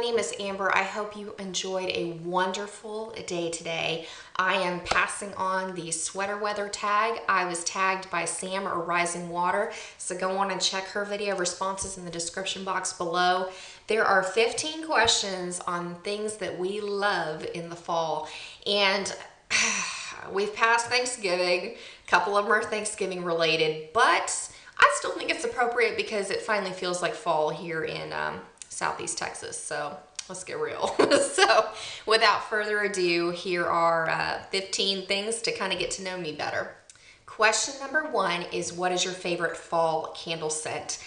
name is Amber. I hope you enjoyed a wonderful day today. I am passing on the sweater weather tag. I was tagged by Sam or Rising Water, so go on and check her video responses in the description box below. There are 15 questions on things that we love in the fall, and we've passed Thanksgiving. A couple of them are Thanksgiving related, but I still think it's appropriate because it finally feels like fall here in Southeast Texas, so let's get real. So without further ado, here are 15 things to kind of get to know me better. Question number 1 is, what is your favorite fall candle scent?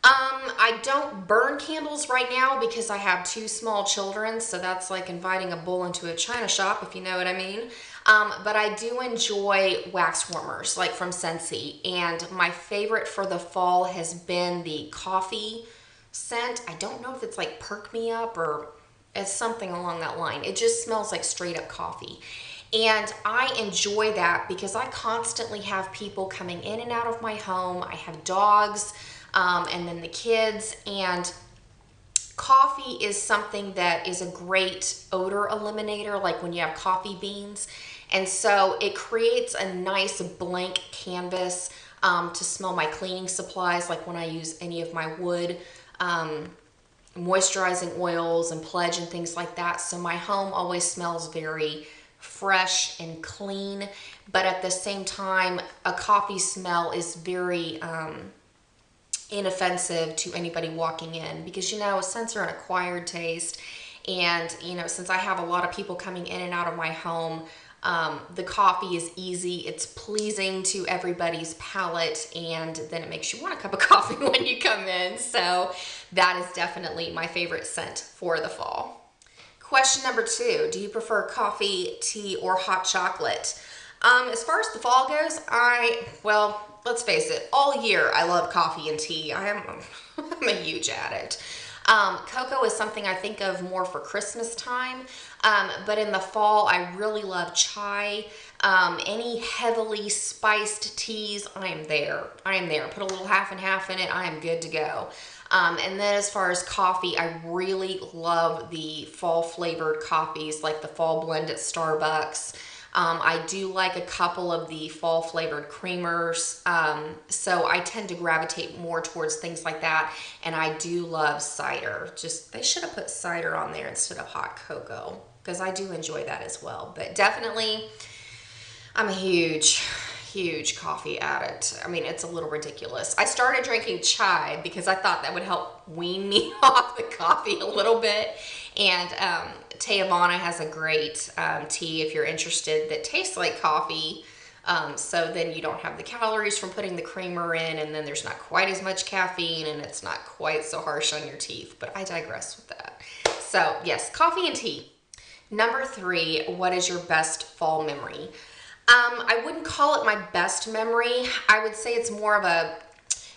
I don't burn candles right now because I have 2 small children, so that's like inviting a bull into a china shop, if you know what I mean. But I do enjoy wax warmers, like from Scentsy, and my favorite for the fall has been the coffee scent. I don't know if it's like Perk Me Up or it's something along that line. It just smells like straight up coffee. And I enjoy that because I constantly have people coming in and out of my home. I have dogs, and then the kids, and coffee is something that is a great odor eliminator, like when you have coffee beans. And so it creates a nice blank canvas to smell my cleaning supplies, like when I use any of my wood moisturizing oils and Pledge and things like that. So my home always smells very fresh and clean, but at the same time, a coffee smell is very inoffensive to anybody walking in, because, you know, scents are an acquired taste. And, you know, since I have a lot of people coming in and out of my home, the coffee is easy, it's pleasing to everybody's palate, and then it makes you want a cup of coffee when you come in. So that is definitely my favorite scent for the fall. Question number 2, do you prefer coffee, tea, or hot chocolate? As far as the fall goes, well, let's face it, all year I love coffee and tea. I'm a huge addict. Cocoa is something I think of more for Christmas time, but in the fall I really love chai. Any heavily spiced teas, I am there. Put a little half and half in it, I am good to go. And then as far as coffee, I really love the fall flavored coffees, like the fall blend at Starbucks. I do like a couple of the fall flavored creamers, so I tend to gravitate more towards things like that. And I do love cider. Just, they should have put cider on there instead of hot cocoa, because I do enjoy that as well. But definitely, I'm a huge coffee addict. I mean, it's a little ridiculous. I started drinking chai because I thought that would help wean me off the coffee a little bit. And Teavana has a great tea, if you're interested, that tastes like coffee. So then you don't have the calories from putting the creamer in, and then there's not quite as much caffeine, and it's not quite so harsh on your teeth. But I digress with that. So yes, coffee and tea. Number 3, what is your best fall memory? I wouldn't call it my best memory. I would say it's more of it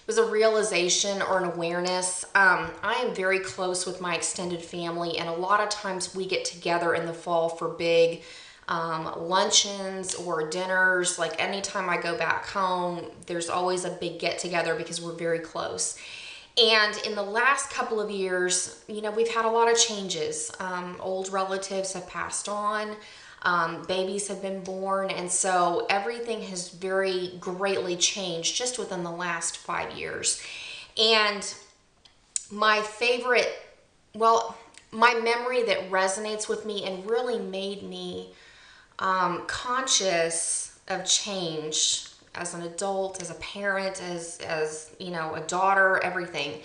was a realization or an awareness. I am very close with my extended family, and a lot of times we get together in the fall for big luncheons or dinners. Like anytime I go back home, there's always a big get together because we're very close. And in the last couple of years, you know, we've had a lot of changes. Old relatives have passed on. Babies have been born, and so everything has very greatly changed just within the last 5 years. And my favorite, well, my memory that resonates with me and really made me conscious of change as an adult, as a parent, as you know, a daughter, everything.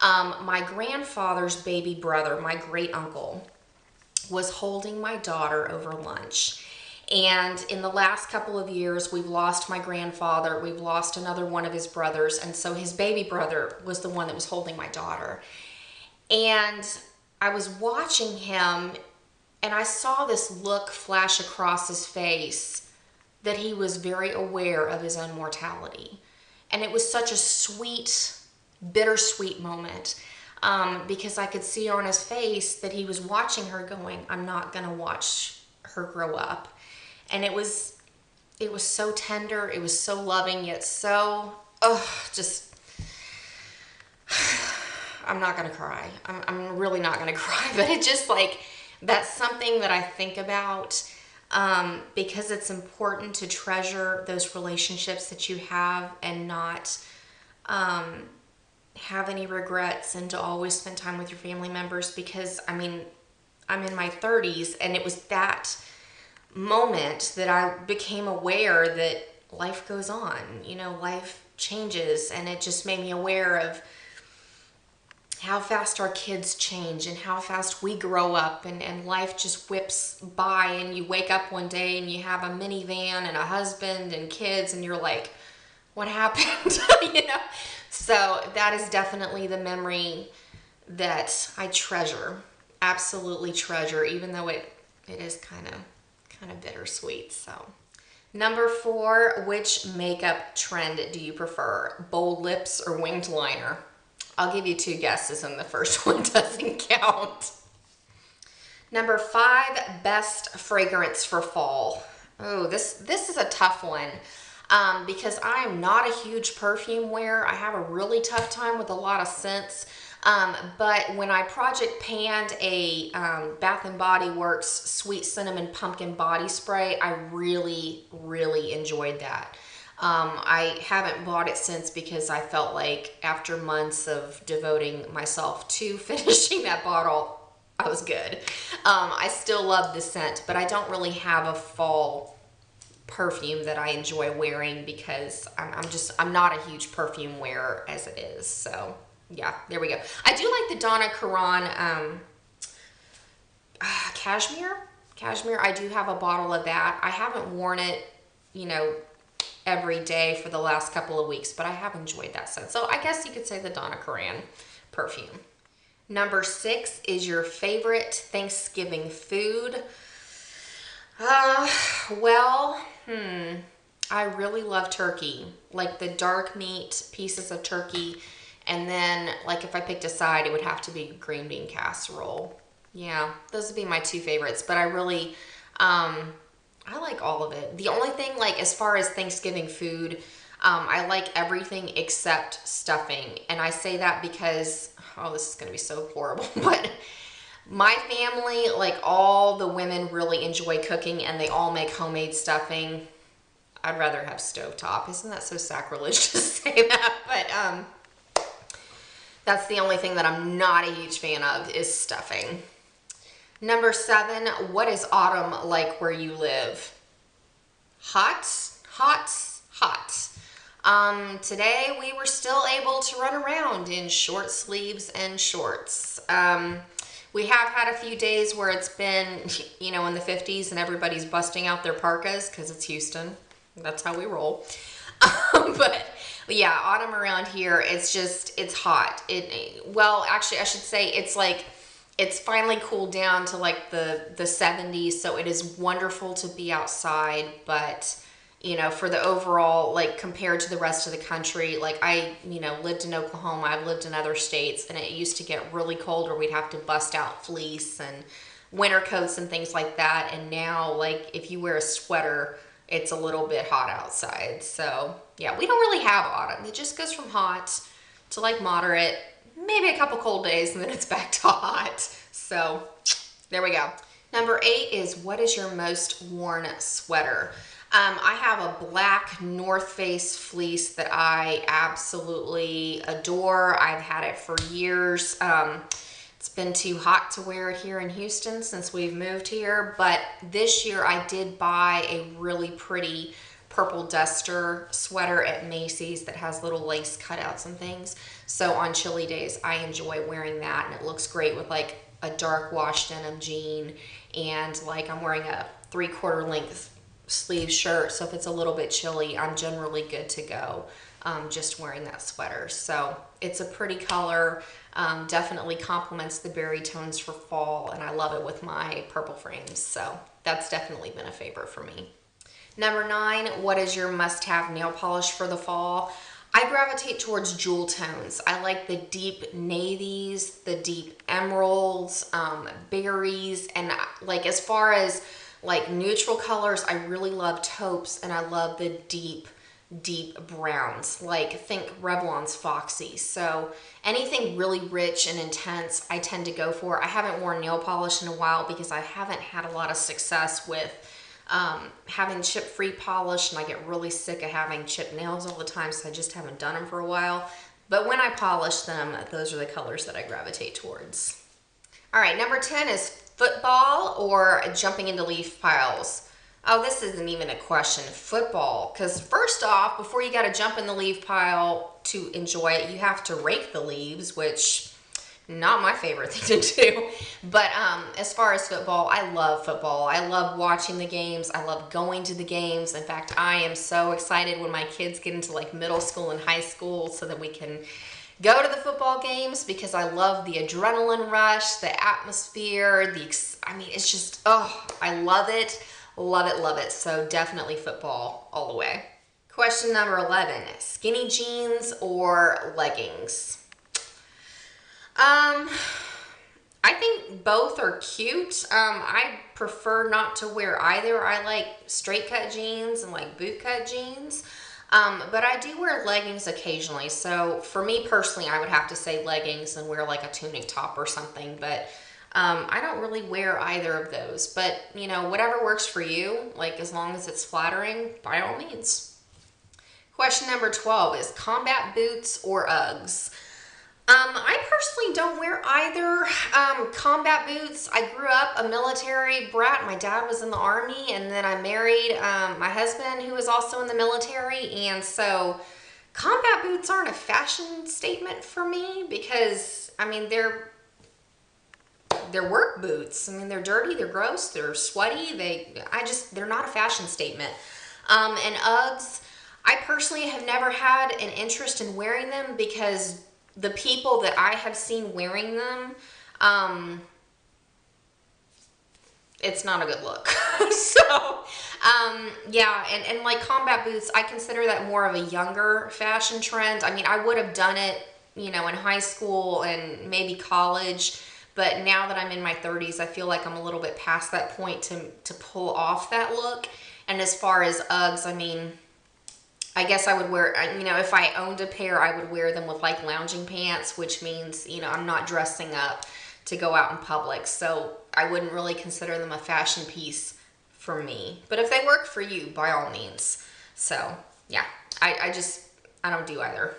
My grandfather's baby brother, my great uncle, was holding my daughter over lunch. And in the last couple of years, we've lost my grandfather, we've lost another one of his brothers, and so his baby brother was the one that was holding my daughter. And I was watching him, and I saw this look flash across his face that he was very aware of his own mortality. And it was such a sweet, bittersweet moment. Because I could see on his face that he was watching her going, I'm not going to watch her grow up. And it was so tender, it was so loving, yet so, just I'm not gonna cry. I'm really not gonna cry, but it just like, that's something that I think about, because it's important to treasure those relationships that you have and not have any regrets, and to always spend time with your family members, because I mean, I'm in my 30s, and it was that moment that I became aware that life goes on, you know, life changes, and it just made me aware of how fast our kids change and how fast we grow up, and life just whips by, and you wake up one day and you have a minivan and a husband and kids, and you're like, what happened? You know? So that is definitely the memory that I treasure, absolutely treasure, even though it is kind of bittersweet. So number 4, which makeup trend do you prefer? Bold lips or winged liner? I'll give you 2 guesses and the first one doesn't count. Number 5, best fragrance for fall. Oh, this is a tough one. Because I am not a huge perfume wearer. I have a really tough time with a lot of scents. But when I project panned a Bath & Body Works Sweet Cinnamon Pumpkin Body Spray, I really, really enjoyed that. I haven't bought it since because I felt like after months of devoting myself to finishing that bottle, I was good. I still love the scent, but I don't really have a fall perfume that I enjoy wearing, because I'm not a huge perfume wearer as it is. So yeah, there we go. I do like the Donna Karan cashmere. I do have a bottle of that. I haven't worn it, you know, every day for the last couple of weeks, but I have enjoyed that scent. So I guess you could say the Donna Karan perfume. Number 6 is your favorite Thanksgiving food. I really love turkey, like the dark meat pieces of turkey. And then like if I picked a side, it would have to be green bean casserole. Yeah, those would be my 2 favorites, but I really, I like all of it. The only thing, like as far as Thanksgiving food, I like everything except stuffing. And I say that because, oh, this is going to be so horrible, but my family, like all the women really enjoy cooking and they all make homemade stuffing. I'd rather have stovetop. Isn't that so sacrilegious to say that? But that's the only thing that I'm not a huge fan of is stuffing. Number 7, what is autumn like where you live? Hot, hot, hot. Today we were still able to run around in short sleeves and shorts. We have had a few days where it's been, you know, in the 50s and everybody's busting out their parkas because it's Houston. That's how we roll. But yeah, autumn around here, it's hot. Well, actually, I should say it's finally cooled down to like the 70s, so it is wonderful to be outside, but you know, for the overall, like compared to the rest of the country, like I, you know, lived in Oklahoma, I've lived in other states, and it used to get really cold where we'd have to bust out fleece and winter coats and things like that. And now, like if you wear a sweater, it's a little bit hot outside. So yeah, we don't really have autumn. It just goes from hot to like moderate, maybe a couple cold days, and then it's back to hot. So there we go. Number 8 is, what is your most worn sweater? I have a black North Face fleece that I absolutely adore. I've had it for years. It's been too hot to wear it here in Houston since we've moved here, but this year I did buy a really pretty purple duster sweater at Macy's that has little lace cutouts and things. So on chilly days, I enjoy wearing that, and it looks great with like a dark wash denim jean, and like I'm wearing a 3/4 length sleeve shirt, so if it's a little bit chilly, I'm generally good to go just wearing that sweater. So it's a pretty color, definitely complements the berry tones for fall, and I love it with my purple frames, so that's definitely been a favorite for me. Number 9, what is your must-have nail polish for the fall? I gravitate towards jewel tones. I like the deep navies, the deep emeralds, berries, and like as far as like neutral colors, I really love taupes, and I love the deep deep browns, like think Revlon's Foxy. So anything really rich and intense I tend to go for. I haven't worn nail polish in a while because I haven't had a lot of success with having chip-free polish, and I get really sick of having chipped nails all the time, so I just haven't done them for a while. But when I polish them, those are the colors that I gravitate towards. All right, number 10 is football or jumping into leaf piles. Oh, this isn't even a question. Football. Because first off, before you got to jump in the leaf pile to enjoy it, you have to rake the leaves, which not my favorite thing to do. But as far as football, I love football. I love watching the games. I love going to the games. In fact, I am so excited when my kids get into like middle school and high school so that we can go to the football games, because I love the adrenaline rush, the atmosphere, it's just, oh, I love it. Love it, love it. So definitely football all the way. Question number 11, skinny jeans or leggings? I think both are cute. I prefer not to wear either. I like straight cut jeans and like boot cut jeans. But I do wear leggings occasionally. So for me personally, I would have to say leggings and wear like a tunic top or something. But I don't really wear either of those, but you know, whatever works for you, like as long as it's flattering, by all means. Question number 12 is combat boots or Uggs? I personally don't wear either. Combat boots, I grew up a military brat. My dad was in the Army, and then I married my husband, who was also in the military, and so combat boots aren't a fashion statement for me because, I mean, they're work boots. I mean, they're dirty, they're gross, they're sweaty. They're not a fashion statement. And Uggs, I personally have never had an interest in wearing them because the people that I have seen wearing them, it's not a good look. So, yeah, and like combat boots, I consider that more of a younger fashion trend. I mean, I would have done it, you know, in high school and maybe college. But now that I'm in my 30s, I feel like I'm a little bit past that point to pull off that look. And as far as Uggs, I mean, I guess I would wear, you know, if I owned a pair, I would wear them with like lounging pants, which means, you know, I'm not dressing up to go out in public. So I wouldn't really consider them a fashion piece for me. But if they work for you, by all means. So yeah, I don't do either.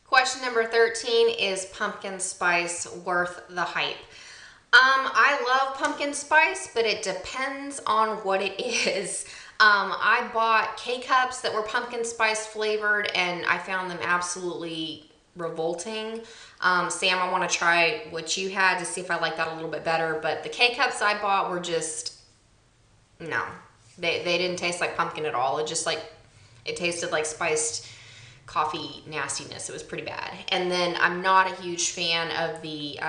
Question number 13 is pumpkin spice worth the hype? I love pumpkin spice, but it depends on what it is. I bought K-Cups that were pumpkin spice flavored, and I found them absolutely revolting. Sam, I want to try what you had to see if I like that a little bit better, but the K-Cups I bought were just, no. They didn't taste like pumpkin at all. It tasted like spiced coffee nastiness. It was pretty bad. And then I'm not a huge fan of the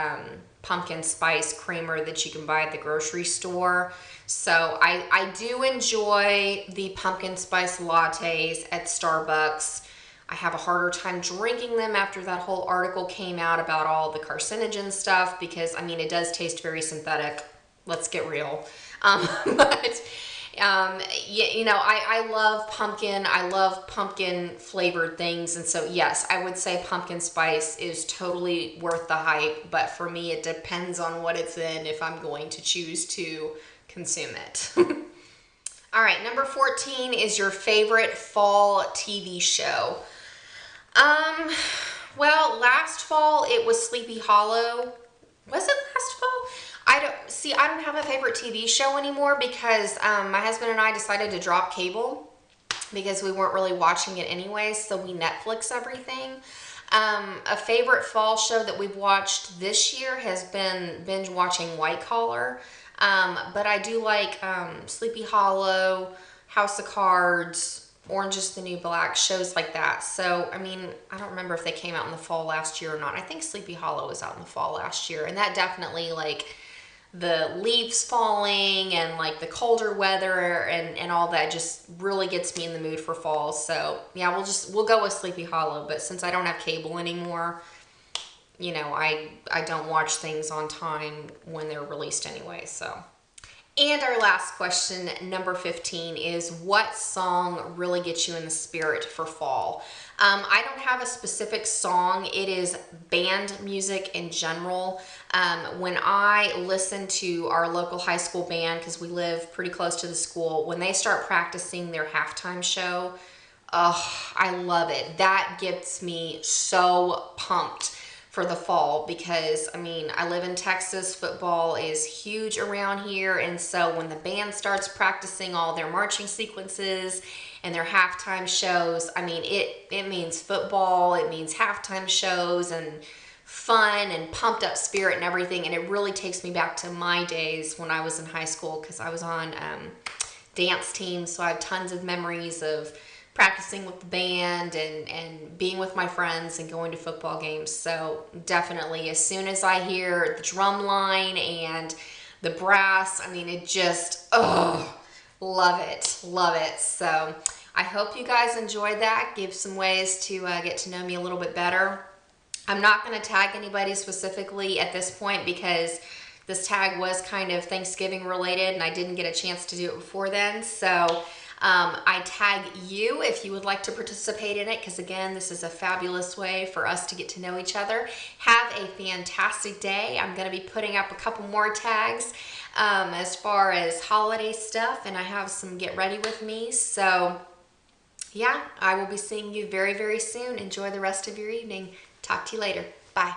pumpkin spice creamer that you can buy at the grocery store. So I do enjoy the pumpkin spice lattes at Starbucks. I have a harder time drinking them after that whole article came out about all the carcinogen stuff because, I mean, it does taste very synthetic. Let's get real. But you know, I love pumpkin. I love pumpkin flavored things. And so, yes, I would say pumpkin spice is totally worth the hype. But for me, it depends on what it's in if I'm going to choose to consume it. All right, number 14 is your favorite fall TV show. Well, last fall it was Sleepy Hollow. Was it last fall? I don't have a favorite TV show anymore because my husband and I decided to drop cable because we weren't really watching it anyway, so we Netflix everything. A favorite fall show that we've watched this year has been binge watching White Collar. But I do like Sleepy Hollow, House of Cards, Orange is the New Black, shows like that. So, I mean, I don't remember if they came out in the fall last year or not. I think Sleepy Hollow was out in the fall last year. And that definitely, like, the leaves falling and, like, the colder weather and all that just really gets me in the mood for fall. So, yeah, we'll go with Sleepy Hollow. But since I don't have cable anymore, you know, I don't watch things on time when they're released anyway, so. And our last question, number 15, is what song really gets you in the spirit for fall? I don't have a specific song. It is band music in general. When I listen to our local high school band, because we live pretty close to the school, when they start practicing their halftime show, oh, I love it. That gets me so pumped for the fall because, I mean, I live in Texas. Football is huge around here. And so when the band starts practicing all their marching sequences and their halftime shows, I mean, it means football, it means halftime shows and fun and pumped up spirit and everything. And it really takes me back to my days when I was in high school because I was on dance teams. So I have tons of memories of practicing with the band and being with my friends and going to football games. So definitely, as soon as I hear the drum line and the brass, I mean, it just, oh, love it, love it. So I hope you guys enjoyed that. Give some ways to get to know me a little bit better. I'm not going to tag anybody specifically at this point because this tag was kind of Thanksgiving related and I didn't get a chance to do it before then. So I tag you if you would like to participate in it because again, this is a fabulous way for us to get to know each other. Have a fantastic day. I'm going to be putting up a couple more tags as far as holiday stuff and I have some get ready with me. So yeah, I will be seeing you very, very soon. Enjoy the rest of your evening. Talk to you later. Bye.